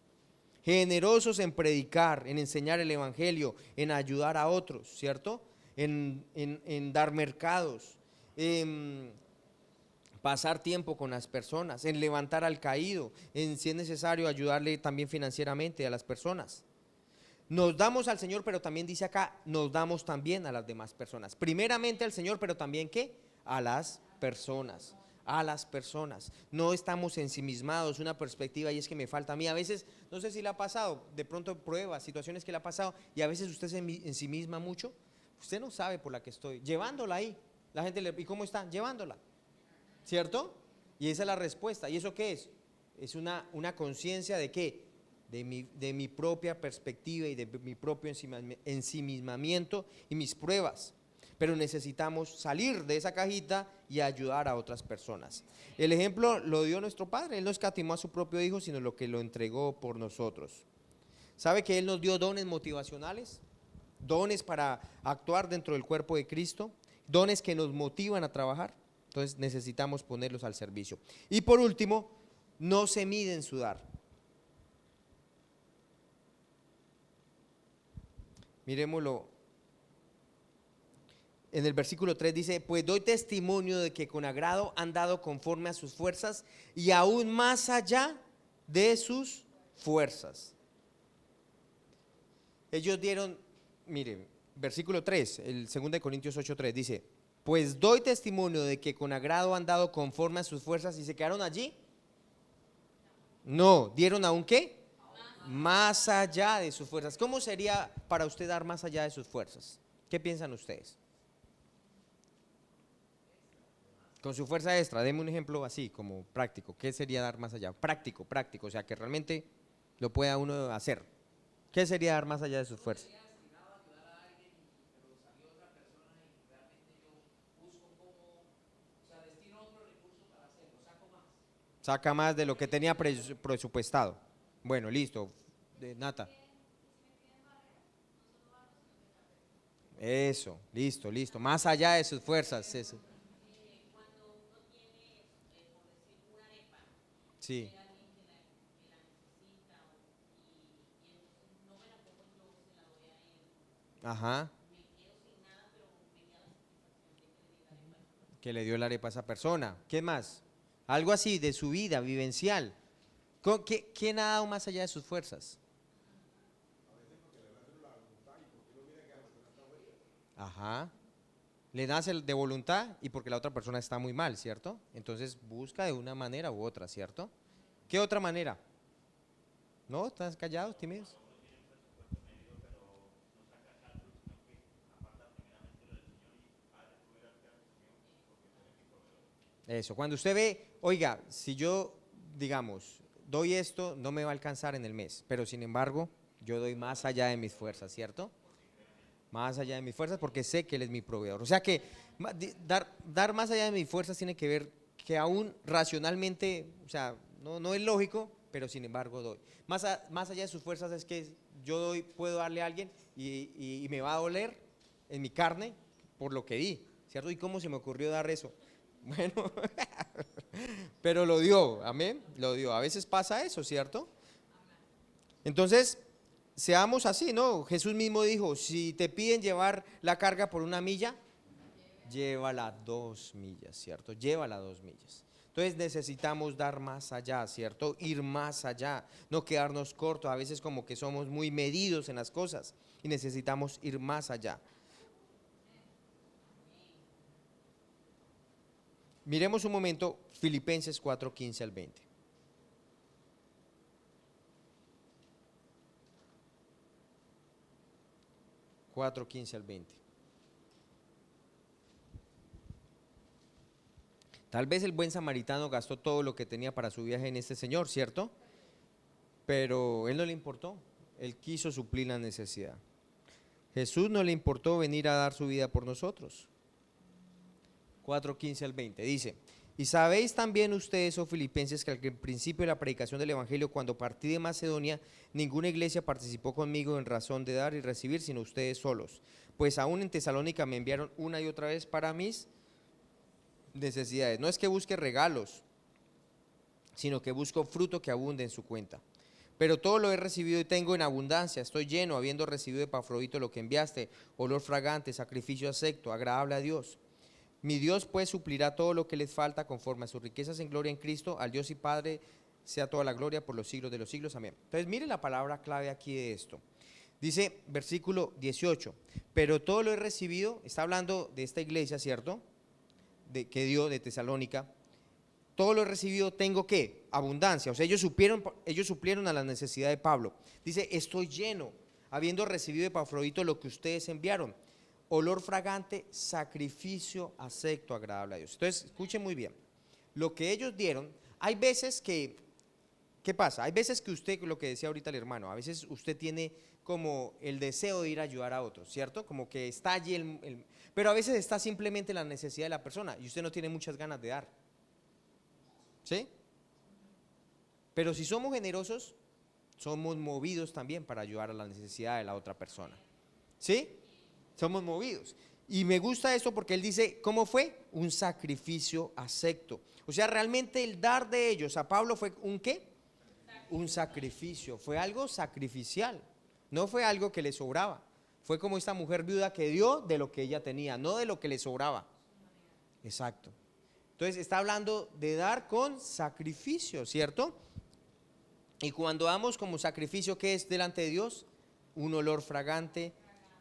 Speaker 1: Generosos en predicar, en enseñar el evangelio, en ayudar a otros, ¿cierto? En dar mercados, en pasar tiempo con las personas, en levantar al caído, en si es necesario ayudarle también financieramente a las personas. Nos damos al Señor, pero también dice acá, nos damos también a las demás personas. Primeramente al Señor, pero también ¿qué? A las personas. A las personas. No estamos ensimismados, una perspectiva y es que me falta a mí. A veces, no sé si le ha pasado, de pronto pruebas, situaciones que le ha pasado y a veces usted se ensimisma mucho. Usted no sabe por la que estoy, llevándola ahí. La gente le, ¿y cómo está? Llevándola, ¿cierto? Y esa es la respuesta. ¿Y eso qué es? Es una conciencia de qué, de mi propia perspectiva y de mi propio ensimismamiento y mis pruebas. Pero necesitamos salir de esa cajita y ayudar a otras personas. El ejemplo lo dio nuestro Padre. Él no escatimó a su propio Hijo, sino lo que lo entregó por nosotros. ¿Sabe que Él nos dio dones motivacionales? Dones para actuar dentro del cuerpo de Cristo, dones que nos motivan a trabajar. Entonces necesitamos ponerlos al servicio. Y por último, no se mide en sudar. Miremoslo. En el versículo 3 dice, pues doy testimonio de que con agrado han dado conforme a sus fuerzas y aún más allá de sus fuerzas. Ellos dieron, miren, versículo 3, el 2 de Corintios 8:3 dice, pues doy testimonio de que con agrado han dado conforme a sus fuerzas y se quedaron allí. No, dieron aún qué? Más allá de sus fuerzas. ¿Cómo sería para usted dar más allá de sus fuerzas? ¿Qué piensan ustedes? Con su fuerza extra, deme un ejemplo así, como práctico. ¿Qué sería dar más allá? Práctico, práctico, o sea, que realmente lo pueda uno hacer. ¿Qué sería dar más allá de sus fuerzas? Saca más de lo que tenía presupuestado. Bueno, listo. Nata. Eso, listo, listo. Más allá de sus fuerzas. Eso. Sí. Ajá. Que le dio la arepa a esa persona. ¿Qué más? Algo así de su vida vivencial. ¿Quién ha dado más allá de sus fuerzas? Ajá. Le nace de voluntad y porque la otra persona está muy mal, ¿cierto? Entonces busca de una manera u otra, ¿cierto? ¿Qué otra manera? ¿No? ¿Estás callados, tímidos? Eso, cuando usted ve, oiga, si yo, digamos, doy esto, no me va a alcanzar en el mes, pero sin embargo, yo doy más allá de mis fuerzas, ¿cierto? Más allá de mis fuerzas porque sé que Él es mi proveedor. O sea que dar más allá de mis fuerzas tiene que ver que aún racionalmente, o sea, no es lógico, pero sin embargo doy. Más allá de sus fuerzas es que yo doy, puedo darle a alguien y me va a doler en mi carne por lo que di, ¿cierto? ¿Y cómo se me ocurrió dar eso? Bueno, pero lo dio, amén, lo dio. A veces pasa eso, ¿cierto? Entonces, seamos así, ¿no? Jesús mismo dijo, si te piden llevar la carga por una milla, llévala 2 millas, ¿cierto? Llévala 2 millas. Entonces necesitamos dar más allá, ¿cierto? Ir más allá, no quedarnos cortos. A veces como que somos muy medidos en las cosas y necesitamos ir más allá. Miremos un momento Filipenses 4:15 al 20. 4:15 al 20. Tal vez el buen samaritano gastó todo lo que tenía para su viaje en este Señor, ¿cierto? Pero Él no le importó, Él quiso suplir la necesidad. Jesús no le importó venir a dar su vida por nosotros. 4:15 al 20 dice, y sabéis también ustedes, oh filipenses, que al principio de la predicación del Evangelio, cuando partí de Macedonia, ninguna iglesia participó conmigo en razón de dar y recibir, sino ustedes solos. Pues aún en Tesalónica me enviaron una y otra vez para mis necesidades. No es que busque regalos, sino que busco fruto que abunde en su cuenta. Pero todo lo he recibido y tengo en abundancia, estoy lleno, habiendo recibido de Epafrodito lo que enviaste, olor fragante, sacrificio acepto, agradable a Dios. Mi Dios pues suplirá todo lo que les falta conforme a sus riquezas en gloria en Cristo, al Dios y Padre sea toda la gloria por los siglos de los siglos, amén. Entonces mire la palabra clave aquí de esto. Dice versículo 18, pero todo lo he recibido, está hablando de esta iglesia, ¿cierto? Que dio de Tesalónica. Todo lo he recibido, tengo ¿qué? Abundancia. O sea, ellos suplieron a la necesidad de Pablo. Dice, estoy lleno, habiendo recibido de Epafrodito lo que ustedes enviaron. Olor fragante, sacrificio acepto, agradable a Dios. Entonces, escuchen muy bien. Lo que ellos dieron, hay veces que, ¿qué pasa? Hay veces que usted, lo que decía ahorita el hermano, a veces usted tiene como el deseo de ir a ayudar a otros, ¿cierto? Como que está allí, pero a veces está simplemente la necesidad de la persona y usted no tiene muchas ganas de dar. ¿Sí? Pero si somos generosos, somos movidos también para ayudar a la necesidad de la otra persona. ¿Sí? Somos movidos. Y me gusta esto porque él dice, ¿cómo fue? Un sacrificio acepto. O sea, realmente el dar de ellos a Pablo fue un ¿qué? Un sacrificio. Fue algo sacrificial. No fue algo que le sobraba. Fue como esta mujer viuda que dio de lo que ella tenía, no de lo que le sobraba. Exacto. Entonces está hablando de dar con sacrificio, ¿cierto? Y cuando damos como sacrificio, ¿qué es delante de Dios? Un olor fragante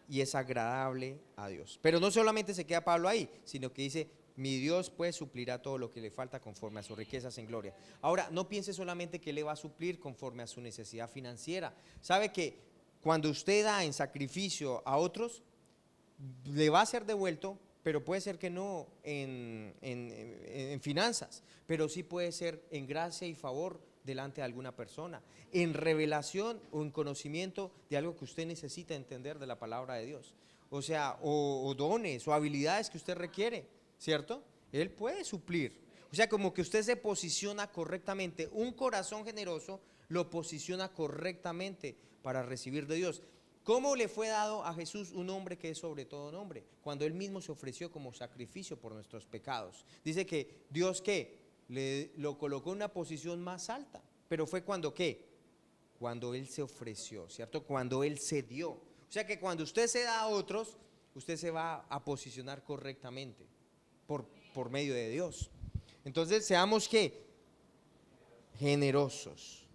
Speaker 1: y es agradable a Dios. Pero no solamente se queda Pablo ahí, sino que dice, mi Dios pues suplirá todo lo que le falta conforme a sus riquezas en gloria. Ahora, no piense solamente que le va a suplir conforme a su necesidad financiera. ¿Sabe que cuando usted da en sacrificio a otros, le va a ser devuelto, pero puede ser que no en finanzas, pero sí puede ser en gracia y favor delante de alguna persona, en revelación o en conocimiento de algo que usted necesita entender de la palabra de Dios. O sea, o dones o habilidades que usted requiere, ¿cierto? Él puede suplir. O sea, como que usted se posiciona correctamente. Un corazón generoso lo posiciona correctamente para recibir de Dios. ¿Cómo le fue dado a Jesús un nombre que es sobre todo nombre? Cuando Él mismo se ofreció como sacrificio por nuestros pecados. Dice que Dios, ¿qué? Lo colocó en una posición más alta. Pero fue cuando, ¿qué? Cuando Él se ofreció, ¿cierto? Cuando Él se dio. O sea que cuando usted se da a otros, usted se va a posicionar correctamente por medio de Dios. Entonces seamos, ¿qué? Generosos,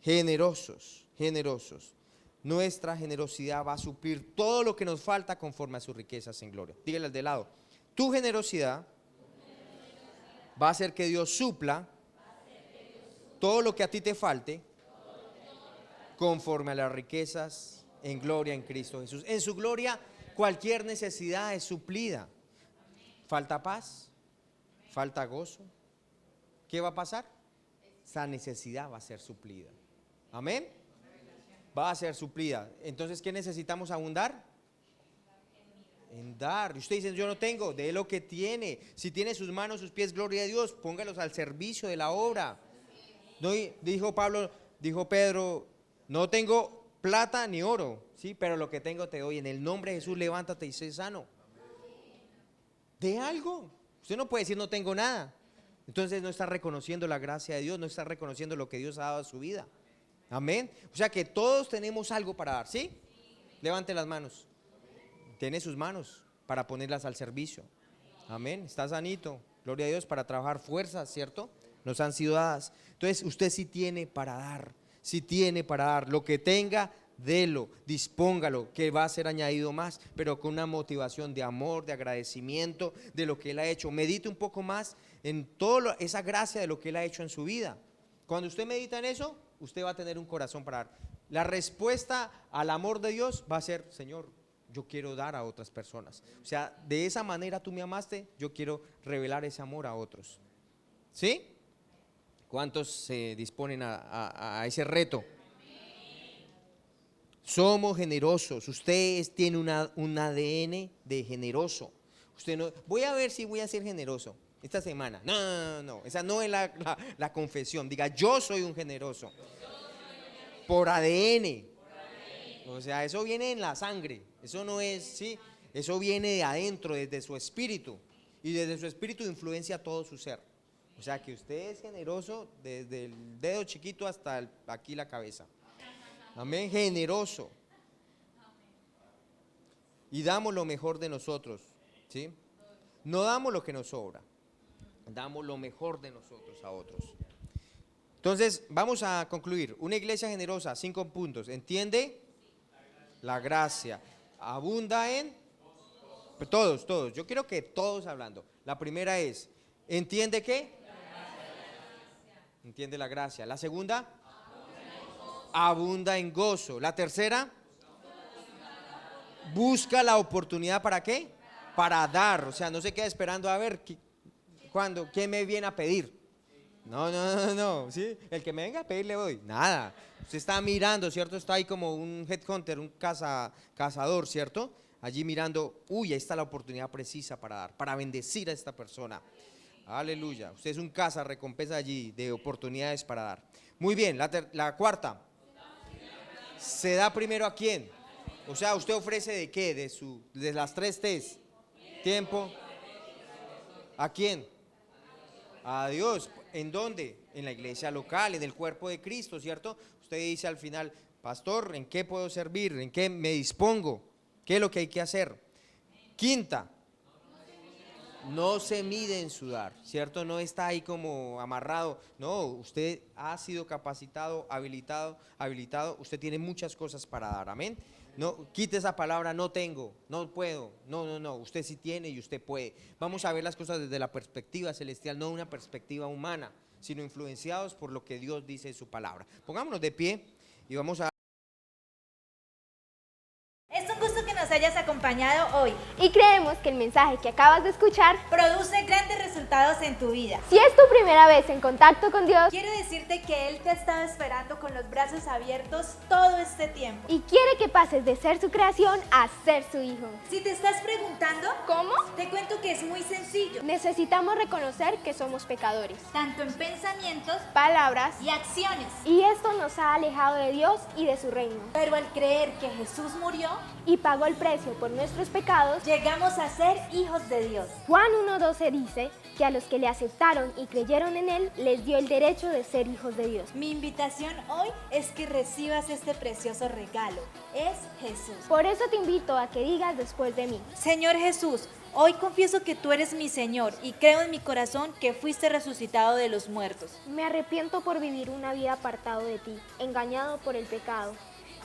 Speaker 1: generosos, generosos. Nuestra generosidad va a suplir todo lo que nos falta conforme a sus riquezas en gloria. Dígale al de lado, tu generosidad va a hacer que Dios supla todo lo que a ti te falte conforme a las riquezas en gloria en Cristo Jesús. En su gloria cualquier necesidad es suplida. Falta paz, falta gozo. ¿Qué va a pasar? Esa necesidad va a ser suplida. Amén. Va a ser suplida. Entonces, ¿qué necesitamos abundar? En dar. Y usted dice, yo no tengo, dé lo que tiene. Si tiene sus manos, sus pies, gloria a Dios, póngalos al servicio de la obra. No, dijo Pablo, dijo Pedro, no tengo plata ni oro, sí, pero lo que tengo te doy. En el nombre de Jesús, levántate y sé sano. De algo. Usted no puede decir no tengo nada. Entonces no está reconociendo la gracia de Dios, no está reconociendo lo que Dios ha dado a su vida. Amén. O sea que todos tenemos algo para dar, ¿sí? Levante las manos. Tiene sus manos para ponerlas al servicio. Amén. Está sanito. Gloria a Dios, para trabajar fuerzas, ¿cierto? Nos han sido dadas. Entonces usted sí tiene para dar. Sí tiene para dar. Lo que tenga, délo, dispóngalo, que va a ser añadido más, pero con una motivación de amor, de agradecimiento de lo que Él ha hecho. Medite un poco más en toda esa gracia de lo que Él ha hecho en su vida. Cuando usted medita en eso, usted va a tener un corazón para dar. La respuesta al amor de Dios va a ser, Señor, yo quiero dar a otras personas. O sea, de esa manera tú me amaste, yo quiero revelar ese amor a otros. ¿Sí? ¿Cuántos se disponen a ese reto? Somos generosos. Usted tiene un ADN de generoso. Usted no, voy a ver si voy a ser generoso esta semana. No. Esa no es la confesión. Diga, yo soy un generoso. Por ADN. O sea, eso viene en la sangre. Eso no es, sí. Eso viene de adentro, desde su espíritu. Y desde su espíritu influencia todo su ser. O sea, que usted es generoso desde el dedo chiquito hasta aquí la cabeza. Amén, generoso. Y damos lo mejor de nosotros, ¿sí? No damos lo que nos sobra. Damos lo mejor de nosotros a otros. Entonces, vamos a concluir. Una iglesia generosa, 5 puntos. ¿Entiende? La gracia. Abunda en todos. Yo quiero que todos hablando. La primera es, ¿entiende qué? Entiende la gracia. La segunda, abunda en gozo. La tercera, busca la oportunidad ¿para qué? Para dar. O sea, no se queda esperando a ver ¿quién me viene a pedir? No, ¿sí? El que me venga a pedir le doy. Nada. Usted está mirando, ¿cierto? Está ahí como un headhunter, un cazador, ¿cierto? Allí mirando, uy, ahí está la oportunidad precisa para dar, para bendecir a esta persona. Aleluya. Usted es un recompensa allí de oportunidades para dar. Muy bien, la cuarta. ¿Se da primero a quién? O sea, ¿usted ofrece de qué? De las 3 T's. Tiempo. ¿A quién? A Dios. ¿En dónde? En la iglesia local, en el cuerpo de Cristo, ¿cierto? Usted dice al final, pastor, ¿en qué puedo servir? ¿En qué me dispongo? ¿Qué es lo que hay que hacer? Quinta, no se mide en sudar, ¿cierto? No está ahí como amarrado. No, usted ha sido capacitado, habilitado. Usted tiene muchas cosas para dar, amén. No, quite esa palabra, no tengo, no puedo. No, usted sí tiene y usted puede. Vamos a ver las cosas desde la perspectiva celestial, no una perspectiva humana, sino influenciados por lo que Dios dice en su palabra. Pongámonos de pie y vamos a...
Speaker 2: Es un gusto que nos hayas acompañado hoy.
Speaker 3: Y creemos que el mensaje que acabas de escuchar
Speaker 2: Produce grandes resultados en tu vida.
Speaker 3: Si es tu primera vez en contacto con Dios
Speaker 2: Quiero decirte que Él te ha estado esperando con los brazos abiertos todo este tiempo.
Speaker 3: y quiere que pases de ser su creación a ser su hijo.
Speaker 2: Si te estás preguntando,
Speaker 3: ¿Cómo?
Speaker 2: te cuento que es muy sencillo.
Speaker 3: Necesitamos reconocer que somos pecadores,
Speaker 2: Tanto en pensamientos
Speaker 3: palabras,
Speaker 2: y acciones.
Speaker 3: y esto nos ha alejado de Dios y de su reino.
Speaker 2: Pero al creer que Jesús murió,
Speaker 3: Y pagó el precio por nuestros pecados.
Speaker 2: llegamos a ser hijos de Dios.
Speaker 3: Juan 1:12 dice que a los que le aceptaron y creyeron en Él, les dio el derecho de ser hijos de Dios.
Speaker 2: Mi invitación hoy es que recibas este precioso regalo. Es Jesús.
Speaker 3: Por eso te invito a que digas después de mí:
Speaker 2: Señor Jesús, hoy confieso que tú eres mi Señor y creo en mi corazón que fuiste resucitado de los muertos.
Speaker 3: me arrepiento por vivir una vida apartado de ti, engañado por el pecado.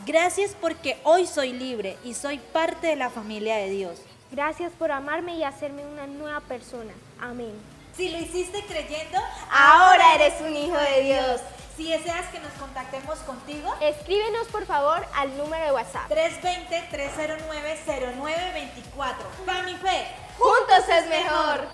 Speaker 2: Gracias porque hoy soy libre y soy parte de la familia de Dios.
Speaker 3: Gracias por amarme y hacerme una nueva persona. Amén.
Speaker 2: Si lo hiciste creyendo,
Speaker 3: Ahora eres un hijo de Dios.
Speaker 2: Si deseas que nos contactemos contigo,
Speaker 3: Escríbenos por favor al número de WhatsApp.
Speaker 2: 320-309-0924. ¡Pa' mi fe!
Speaker 3: ¡Juntos es mejor!